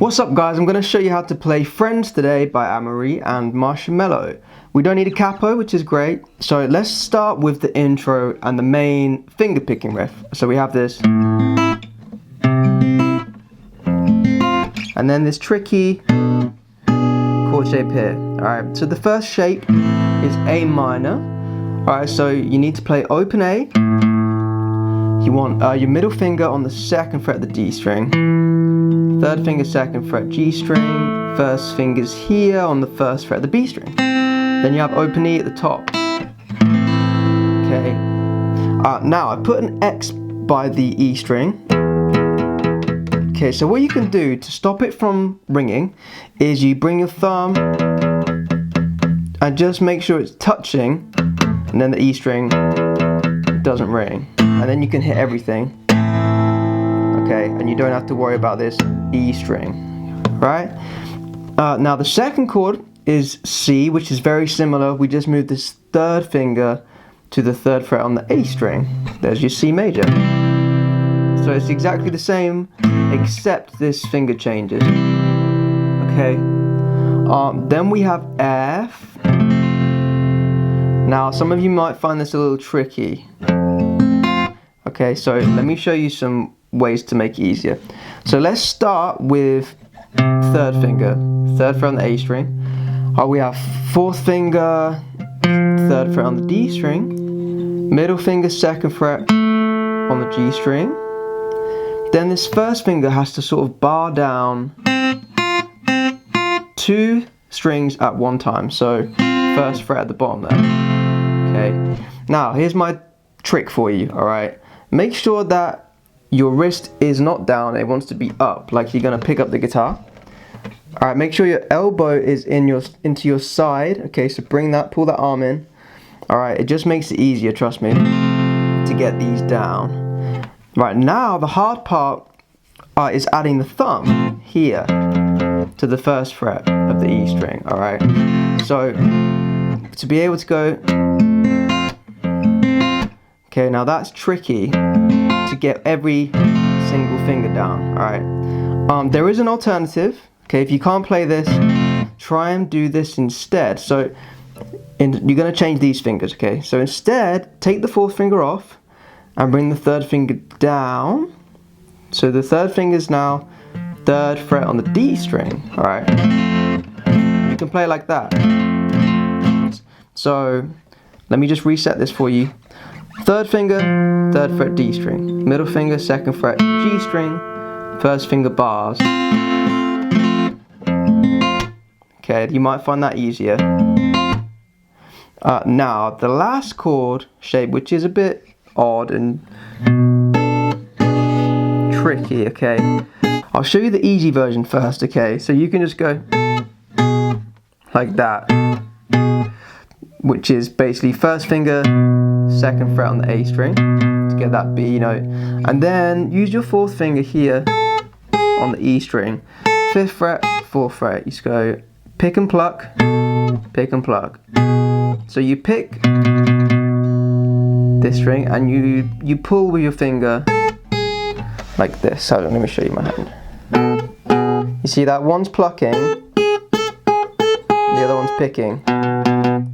What's up guys, I'm going to show you how to play Friends today by Amory and Marshmello. We don't need a capo, which is great. So let's start with the intro and the main finger picking riff. So we have this. And then this tricky chord shape here. Alright, so the first shape is A minor. Alright, so you need to play open A. You want your middle finger on the second fret of the D string. Third finger, second fret G string. First finger's here on the first fret of the B string. Then you have open E at the top. Okay. Now I put an X by the E string. Okay, so what you can do to stop it from ringing is you bring your thumb and just make sure it's touching, and then the E string doesn't ring. And then you can hit everything. Okay, and you don't have to worry about this E string, right? Now the second chord is C, which is very similar. We just moved this third finger to the third fret on the A string. There's your C major. So it's exactly the same, except this finger changes. Okay. Then we have F. Now some of you might find this a little tricky. Okay, so let me show you some ways to make it easier. So let's start with third finger, third fret on the A string. We have fourth finger, third fret on the D string, middle finger, second fret on the G string. Then this first finger has to sort of bar down two strings at one time. So first fret at the bottom there. Okay. Now here's my trick for you. All right. Make sure that your wrist is not down, it wants to be up, like you're gonna pick up the guitar. Alright, make sure your elbow is into your side. Okay, so pull that arm in. Alright, it just makes it easier, trust me, to get these down. Right, now the hard part is adding the thumb here to the first fret of the E string. Alright, so to be able to go. Okay, now that's tricky to get every single finger down. Alright, there is an alternative. Okay, if you can't play this, try and do this instead. So you're going to change these fingers. Okay, so instead take the fourth finger off and bring the third finger down. So the third finger is now third fret on the D string. Alright, you can play like that. So let me just reset this for you. Third finger, third fret D string, middle finger, second fret G string, first finger bars. Okay, you might find that easier. Now the last chord shape, which is a bit odd and tricky. Okay, I'll show you the easy version first. Okay, so you can just go like that, which is basically first finger, second fret on the A string to get that B note, and then use your fourth finger here on the E string, fifth fret, fourth fret. You just go pick and pluck, pick and pluck. So you pick this string and you pull with your finger like this. Hold on, let me show you my hand. You see that one's plucking, the other one's picking,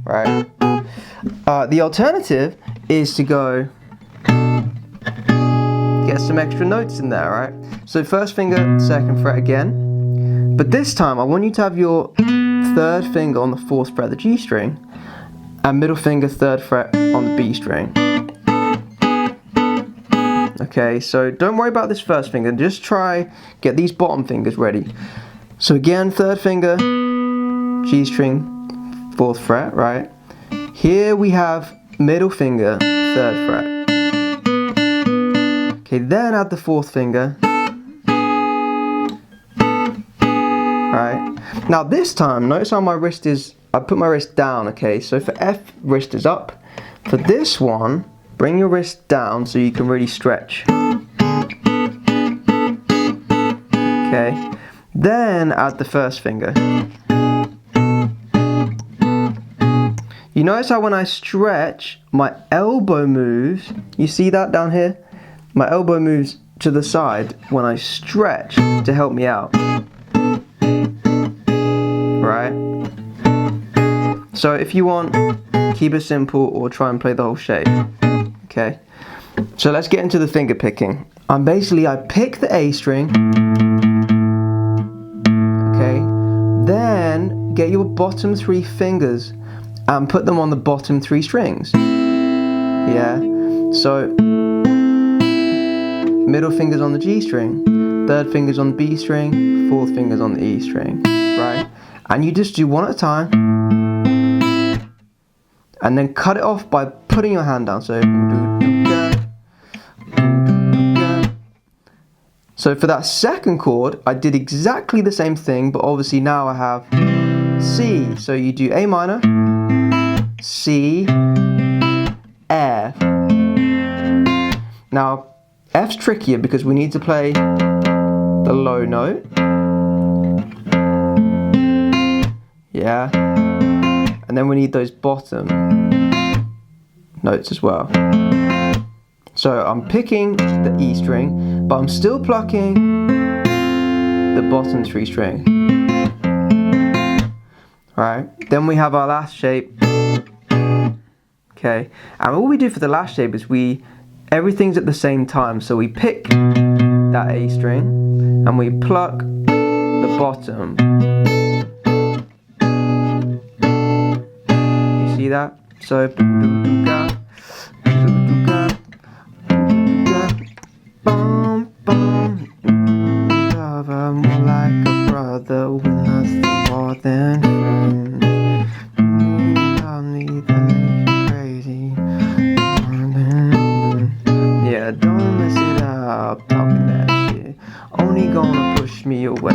right? The alternative is to go get some extra notes in there, right? So first finger, second fret again, but this time I want you to have your third finger on the fourth fret of the G string and middle finger, third fret on the B string. Okay, so don't worry about this first finger, just try get these bottom fingers ready. So again, third finger, G string, fourth fret, right? Here we have middle finger, third fret. Okay, then add the fourth finger. Alright, now this time, notice how my wrist is, I put my wrist down, okay? So for F, wrist is up. For this one, bring your wrist down so you can really stretch. Okay, then add the first finger. You notice how when I stretch, my elbow moves. You see that down here? My elbow moves to the side when I stretch to help me out. right? So if you want, keep it simple or try and play the whole shape, okay? So let's get into the finger picking. I pick the A string, okay? Then get your bottom 3 fingers and put them on the bottom 3 strings, yeah? So middle finger's on the G string, 3rd finger's on the B string, 4th finger's on the E string, right? And you just do one at a time, and then cut it off by putting your hand down. So for that second chord, I did exactly the same thing, but obviously now I have C. So you do A minor, C, F. Now F's trickier because we need to play the low note. Yeah. And then we need those bottom notes as well. So I'm picking the E string, but I'm still plucking the bottom 3 string. Alright, then we have our last shape. Okay, and what we do for the last shape is everything's at the same time. So we pick that A string and we pluck the bottom. You see that? So more like a brother with nothing more than friends. Love me, that makes you crazy. Yeah, don't mess it up, talking that shit. Only gonna push me away.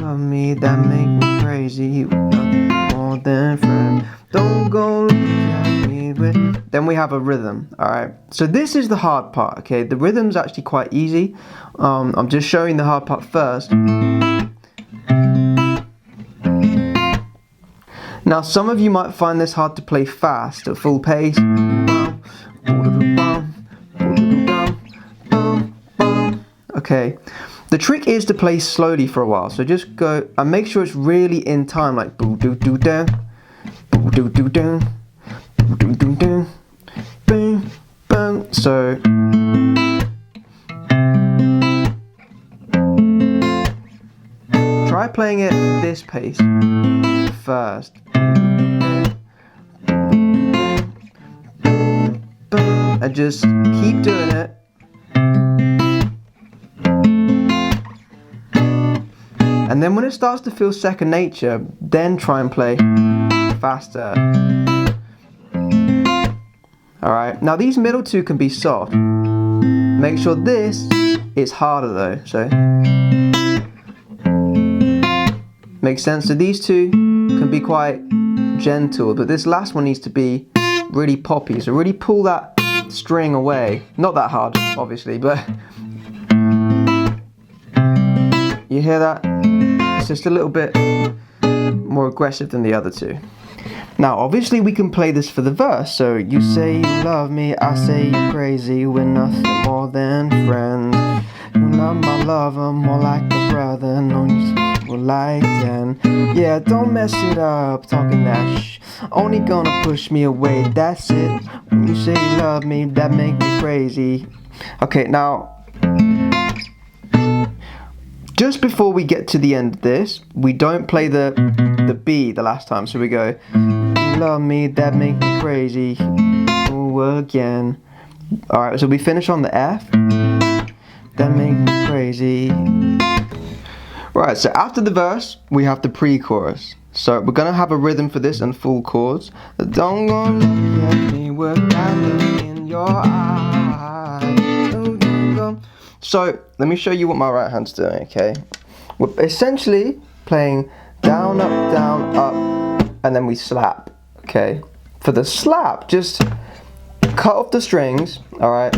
Love me, that make me crazy. With nothing more than friends. Don't go looking at me with. Then we have a rhythm, alright? So this is the hard part, okay? The rhythm's actually quite easy. I'm just showing the hard part first. Now some of you might find this hard to play fast at full pace. Okay, the trick is to play slowly for a while. So just go and make sure it's really in time, like boo doo doo doo, boo doo doo doo, boo doo doo doo, boom boom. So try playing it this pace first. And just keep doing it. And then when it starts to feel second nature, then try and play faster. Alright, now these middle two can be soft. Make sure this is harder though, so. Makes sense? So these two can be quite gentle, but this last one needs to be really poppy. So really pull that string away. Not that hard, obviously, but you hear that? It's just a little bit more aggressive than the other two. Now, obviously, we can play this for the verse. So you say you love me, I say you're crazy. We're nothing more than friends. You're not my lover, more like a brother. No, you like then. Yeah, don't mess it up, talking that only gonna push me away, that's it. When you say you love me, that make me crazy. Okay, now just before we get to the end of this, we don't play the B the last time. So we go, you love me, that make me crazy. Ooh, again. Alright, so we finish on the F. That make me crazy. Right, so after the verse, we have the pre-chorus. So we're gonna have a rhythm for this and full chords. Don't go look at me with that look in your eyes. So let me show you what my right hand's doing, okay? We're essentially playing down, up, and then we slap, okay? For the slap, just cut off the strings, alright?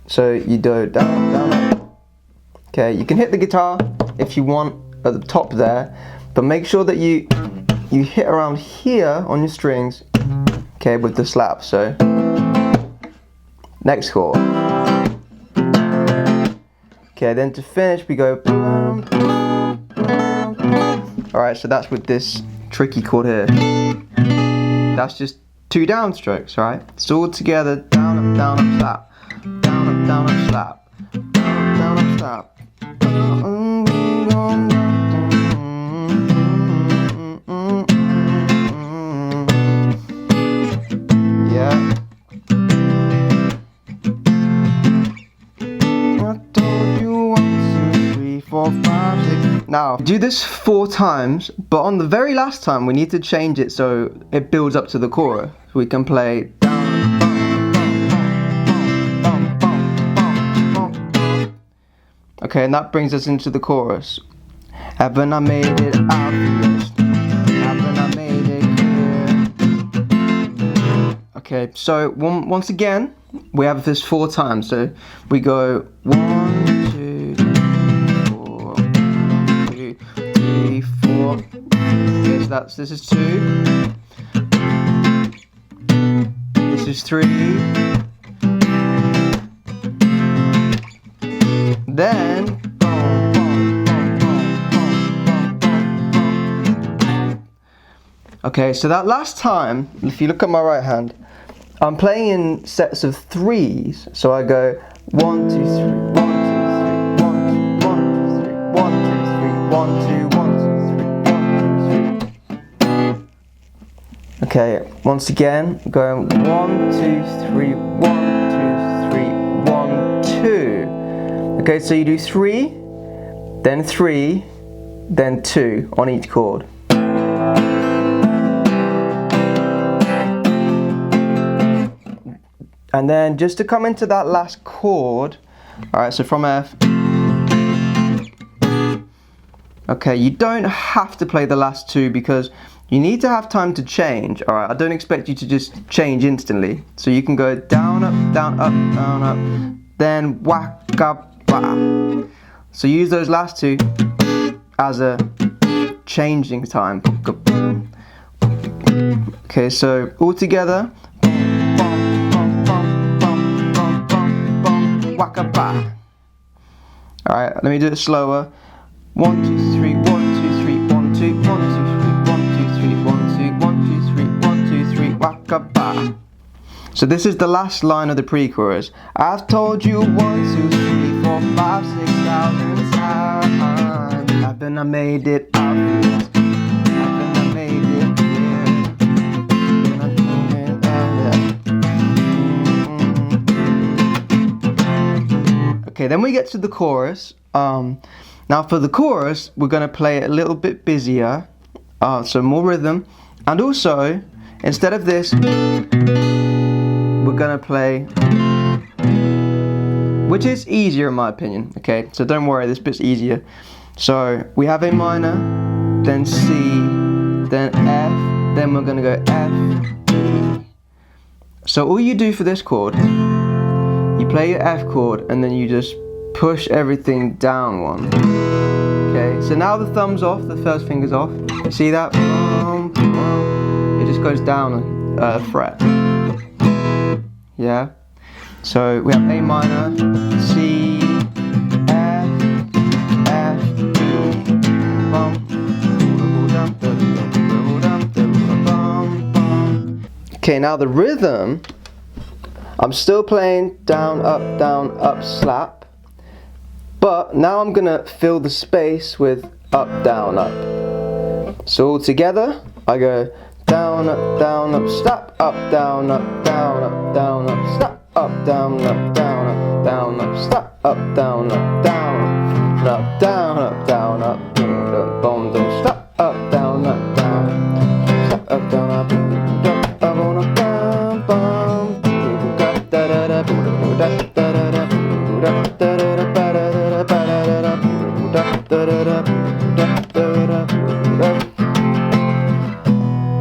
So you do down, down, up. Okay, you can hit the guitar if you want at the top there, but make sure that you hit around here on your strings, okay, with the slap. So next chord. Okay, then to finish we go Alright, so that's with this tricky chord here. That's just 2 downstrokes, right? It's all together, down, up, slap. Down, up, slap. Down, up, slap. Yeah. I told you 1, 2, 3, 4, 5, 6. Now, do this 4 times, but on the very last time, we need to change it so it builds up to the chorus. We can play down. Okay, and that brings us into the chorus. Haven't I made it obvious? Haven't I made it clear? Okay, so once again, we have this 4 times. So we go 1, 2, 4, 2, 3, 4. Okay, so this is 2. This is 3. Then okay, so that last time, if you look at my right hand, I'm playing in sets of 3s. So I go 1, 2, 3, 1, 2, 3, 1, 2, 1, 2, 3, 1, 2, 1, 2, 1, 2, 3. Okay, once again, going 1, 2, 3, 1, 2, 3, 1, 2. Okay, so you do 3, then 3, then 2 on each chord. And then just to come into that last chord, alright, so from F. Okay, you don't have to play the last 2 because you need to have time to change. Alright, I don't expect you to just change instantly. So you can go down, up, down, up, down, up, then whack up. So use those last 2 as a changing time. Okay, so all together. Alright, let me do it slower. 1, 2, 3, 1, 2, 3, 1, 2, 1, 2, 3, 1, 2, 3, 1, 2, 1, 2, 3, 1, 2, 3, waka ba. So this is the last line of the pre-chorus. I've told you 1, 2, 3, 4, 5, 6,000 times. Haven't I made it obvious? Haven't I made it clear? Okay, then we get to the chorus. Now for the chorus, we're going to play it a little bit busier. So more rhythm. And also, instead of this, we're gonna play, which is easier in my opinion, okay? So don't worry, this bit's easier. So we have A minor, then C, then F, then we're gonna go F, E. So all you do for this chord, you play your F chord and then you just push everything down 1. Okay, so now the thumb's off, the first finger's off. You see that? It just goes down a fret. Yeah, so we have A minor, C, F, F, E, okay, now the rhythm, I'm still playing down, up, slap, but now I'm gonna fill the space with up, down, up. So all together, I go down, up, slap, up, down, up, down, up, down, up, slap, up, down, up, down, up, down, up, slap, up, down, up, down, up, down, up, down, up, boom, boom, slap, up, down, up, down, slap, up, down, up,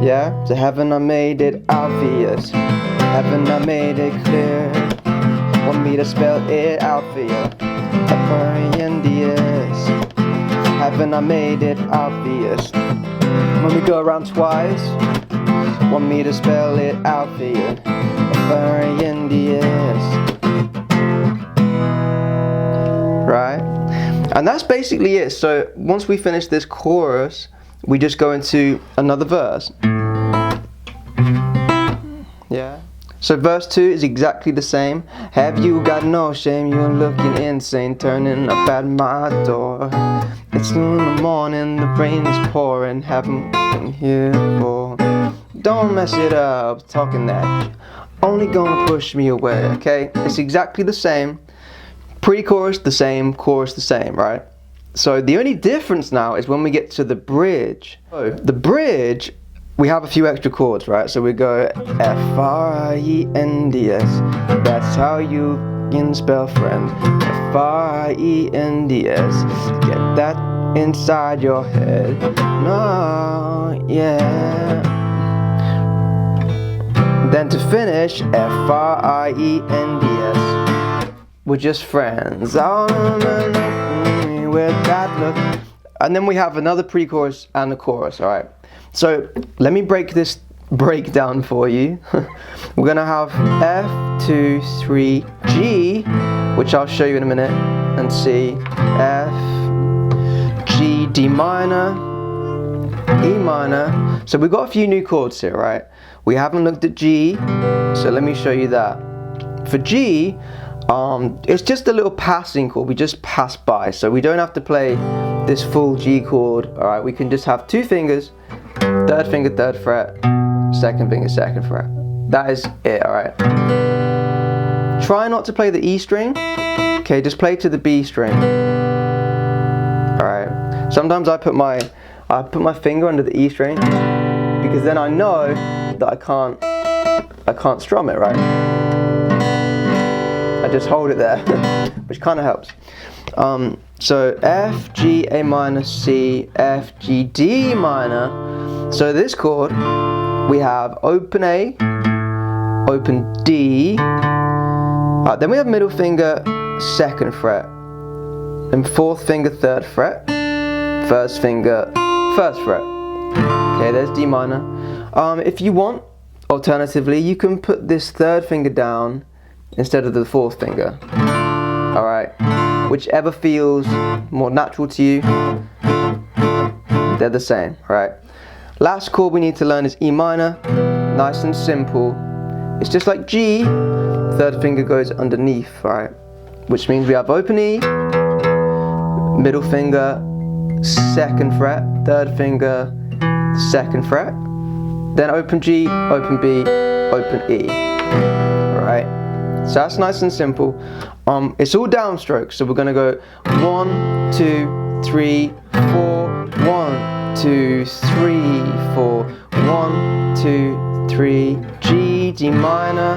yeah, so haven't I made it obvious? Haven't I made it clear? Want me to spell it out for you? F-R-E-N-D-S. Haven't I made it obvious? When we go around twice, want me to spell it out for you? F-R-E-N-D-S. Right? And that's basically it. So once we finish this chorus, we just go into another verse. Yeah. So verse 2 is exactly the same. Have you got no shame? You're looking insane, turning up at my door. It's 2 in the morning, the rain is pouring. Haven't been here before. Don't mess it up, talking that only gonna push me away. Okay, it's exactly the same. Pre-chorus the same, chorus the same, right? So the only difference now is when we get to the bridge. So the bridge, we have a few extra chords, right? So we go F-R-I-E-N-D-S. That's how you can spell friend. F-R-I-E-N-D-S. Get that inside your head. No, yeah. Then to finish, F-R-I-E-N-D-S. We're just friends. With that look. And then we have another pre-chorus and a chorus, alright? So let me break this breakdown for you. We're gonna have F, 2, 3, G, which I'll show you in a minute, and C, F, G, D minor, E minor. So we've got a few new chords here, right? We haven't looked at G, so let me show you that. For G, it's just a little passing chord. We just pass by, so we don't have to play this full G chord. All right, we can just have 2 fingers, 3rd finger, 3rd fret, 2nd finger, 2nd fret. That is it. All right. Try not to play the E string. Okay, just play to the B string. All right. Sometimes I put my finger under the E string because then I know that I can't strum it, right? I just hold it there, which kind of helps. So F, G, A minor, C, F, G, D minor. So this chord, we have open A, open D, then we have middle finger, 2nd fret, and 4th finger, 3rd fret, 1st finger, 1st fret. Okay, there's D minor. If you want, alternatively, you can put this 3rd finger down instead of the 4th finger. Alright, whichever feels more natural to you, they're the same, right? Last chord we need to learn is E minor, nice and simple. It's just like G, 3rd finger goes underneath, right? Which means we have open E, middle finger, 2nd fret, 3rd finger, 2nd fret, then open G, open B, open E, right? So that's nice and simple. It's all downstrokes, so we're gonna go 1, 2, 3, 4, 1, 2, 3, 4, 1, 2, 3, G, D minor,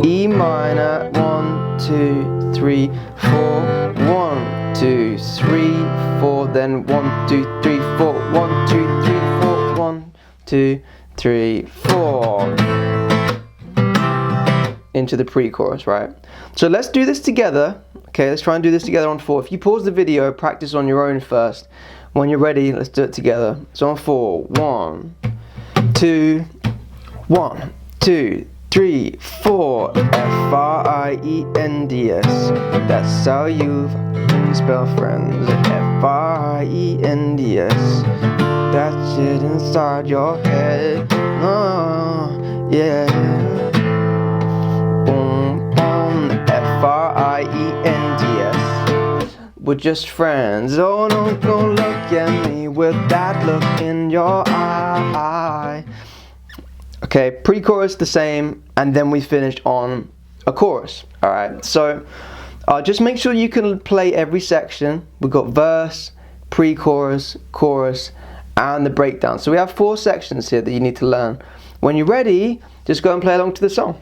E minor, 1, 2, 3, 4, 1, 2, 3, 4, then 1, 2, 3, 4, 1, 2, 3, 4, 1, 2, 3, 4. Into the pre-chorus, right? So let's do this together. Okay, let's try and do this together on 4. If you pause the video, practice on your own first. When you're ready, let's do it together. So on 4, 1, 2, 1, 2, 3, 4. F-R-I-E-N-D-S. That's how you spell friends. F-R-I-E-N-D-S. That's it inside your head. Oh, yeah. F-R-I-E-N-D-S. We're just friends. Oh, don't go look at me with that look in your eye. Okay, pre-chorus the same, and then we finished on a chorus. Alright, so just make sure you can play every section. We've got verse, pre-chorus, chorus, and the breakdown. So we have 4 sections here that you need to learn. When you're ready, just go and play along to the song.